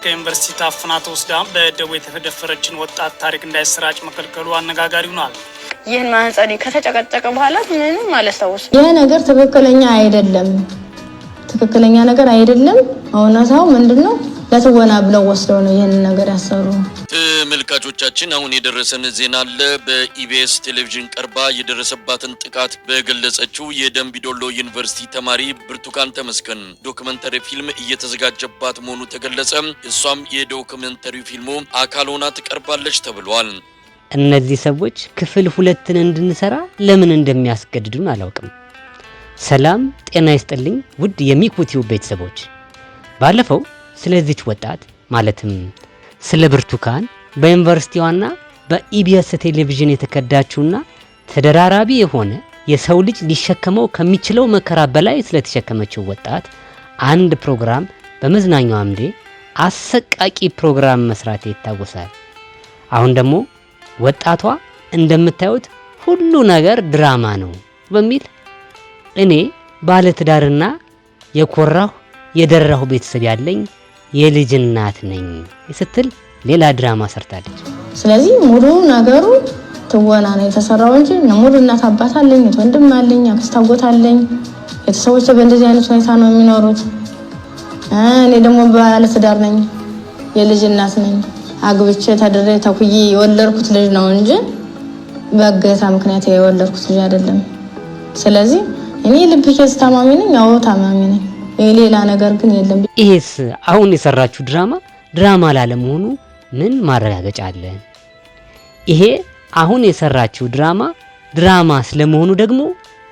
ከዩኒቨርሲቲ ታፍና ተወስዳ በደቡብ የተደፈረችን ወጣት ታሪክ እንዳይሰራጭ መከልከሉ አነጋጋሪ ሆኗል። ይህን ማህፀኔ ከተጨቀጨቀ በኋላ ምንም አላስታውስም። ይሄ ነገር ትክክለኛ አይደለም፣ ትክክለኛ ነገር አይደለም። እውነታው ምንድነው? ለትወና ብለው ወስደው ነው ይሄን ነገር ያሰሩ። ተመልካቾቻችን አሁን የደረሰን ዜና አለ። በኢቢኤስ ቴሌቪዥን ቀርባ የደረሰባትን ጥቃት በገለጸችው የደምቢ ዶሎ ዩኒቨርሲቲ ተማሪ ብርቱካን ተመስገን ዶክመንተሪ ፊልም እየተዘጋጀባት መሆኑ ተገለጸ። እሷም የዶክመንተሪ ፊልሙ አካል ሆና ትቀርባለች ተብሏል። እነዚህ ሰዎች ክፍል 2ን እንድንሰራ ለምን እንደሚያስገድዱን አላውቅም። ሰላም ጤና ይስጥልኝ ውድ የሚኩቲው ቤተሰቦች፣ ባለፈው ስለዚች ወጣት ማለትም ስለ ብርቱካን በዩኒቨርሲቲዋና በኢቢኤስ ቴሌቪዥን የተከዳችውና ተደራራቢ የሆነ የሰው ልጅ ሊሸከመው ከሚችለው መከራ በላይ ስለተሸከመችው ወጣት አንድ ፕሮግራም በመዝናኛው አምዴ አሰቃቂ ፕሮግራም መስራት ይታወሳል። አሁን ደግሞ ወጣቷ እንደምታዩት ሁሉ ነገር ድራማ ነው በሚል እኔ ባለ ትዳርና የኮራሁ የደራሁ ቤተሰብ ያለኝ የልጅ እናት ነኝ ስትል ሌላ ድራማ ሰርታለች። ስለዚህ ሙሉ ነገሩ ትወና ነው የተሰራው እንጂ ሙሉ እናት አባት አለኝ፣ ወንድም አለኝ፣ አክስት አጎት አለኝ። ቤተሰቦቼ በእንደዚህ አይነት ሁኔታ ነው የሚኖሩት። እኔ ደግሞ ባለ ትዳር ነኝ፣ የልጅ እናት ነኝ። አግብቼ ተድሬ ተኩዬ የወለድኩት ልጅ ነው እንጂ በእገታ ምክንያት የወለድኩት ልጅ አይደለም። ስለዚህ እኔ ልብ ኬዝ ታማሚ ነኝ፣ አዎ ታማሚ ነኝ። ሌላ ነገር ግን የለም። ይሄስ አሁን የሰራችሁ ድራማ ላለመሆኑ ምን ማረጋገጫ አለ? ይሄ አሁን የሰራችሁ ድራማ ስለመሆኑ ደግሞ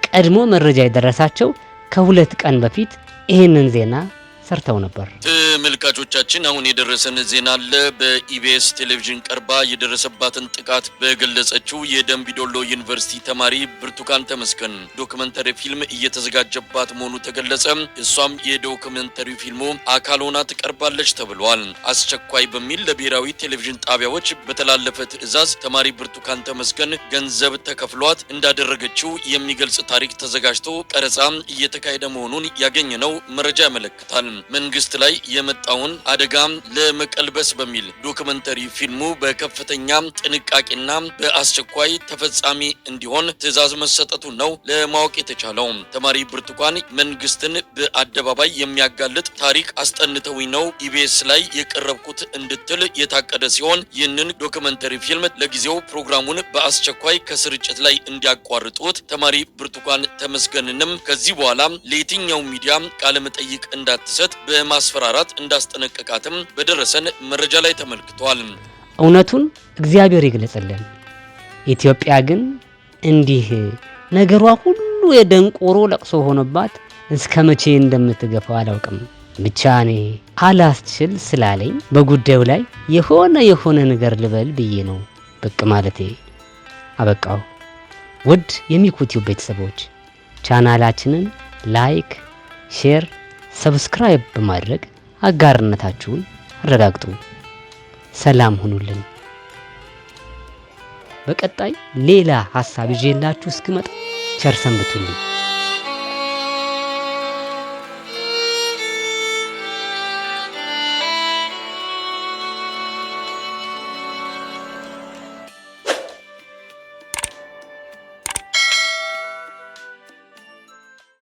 ቀድሞ መረጃ የደረሳቸው ከ2 ቀን በፊት ይሄንን ዜና ሰርተው ነበር። ተመልካቾቻችን አሁን የደረሰን ዜና አለ። በኢቢኤስ ቴሌቪዥን ቀርባ የደረሰባትን ጥቃት በገለጸችው የደምቢ ዶሎ ዩኒቨርሲቲ ተማሪ ብርቱካን ተመስገን ዶክመንተሪ ፊልም እየተዘጋጀባት መሆኑ ተገለጸ። እሷም የዶክመንተሪ ፊልሙ አካል ሆና ትቀርባለች ተብሏል። አስቸኳይ በሚል ለብሔራዊ ቴሌቪዥን ጣቢያዎች በተላለፈ ትዕዛዝ ተማሪ ብርቱካን ተመስገን ገንዘብ ተከፍሏት እንዳደረገችው የሚገልጽ ታሪክ ተዘጋጅቶ ቀረጻ እየተካሄደ መሆኑን ያገኘነው መረጃ ያመለክታል። መንግስት ላይ የመጣውን አደጋ ለመቀልበስ በሚል ዶክመንተሪ ፊልሙ በከፍተኛ ጥንቃቄና በአስቸኳይ ተፈጻሚ እንዲሆን ትዕዛዝ መሰጠቱ ነው ለማወቅ የተቻለው። ተማሪ ብርቱካን መንግስትን በአደባባይ የሚያጋልጥ ታሪክ አስጠንተውኝ ነው ኢቢኤስ ላይ የቀረብኩት እንድትል የታቀደ ሲሆን ይህንን ዶክመንተሪ ፊልም ለጊዜው ፕሮግራሙን በአስቸኳይ ከስርጭት ላይ እንዲያቋርጡት ተማሪ ብርቱካን ተመስገንንም ከዚህ በኋላ ለየትኛው ሚዲያ ቃለ መጠይቅ እንዳትሰጥ በማስፈራራት እንዳስጠነቀቃትም በደረሰን መረጃ ላይ ተመልክቷል። እውነቱን እግዚአብሔር ይግለጽልን። ኢትዮጵያ ግን እንዲህ ነገሯ ሁሉ የደንቆሮ ለቅሶ ሆነባት እስከ መቼ እንደምትገፋው አላውቅም። ብቻ እኔ አላስችል ስላለኝ በጉዳዩ ላይ የሆነ ነገር ልበል ብዬ ነው ብቅ ማለቴ። አበቃው። ውድ የሚኩቲው ቤተሰቦች ቻናላችንን ላይክ፣ ሼር፣ ሰብስክራይብ በማድረግ አጋርነታችሁን አረጋግጡ። ሰላም ሁኑልን። በቀጣይ ሌላ ሐሳብ ይዤላችሁ እስክመጣ ቸር ሰንብቱልኝ።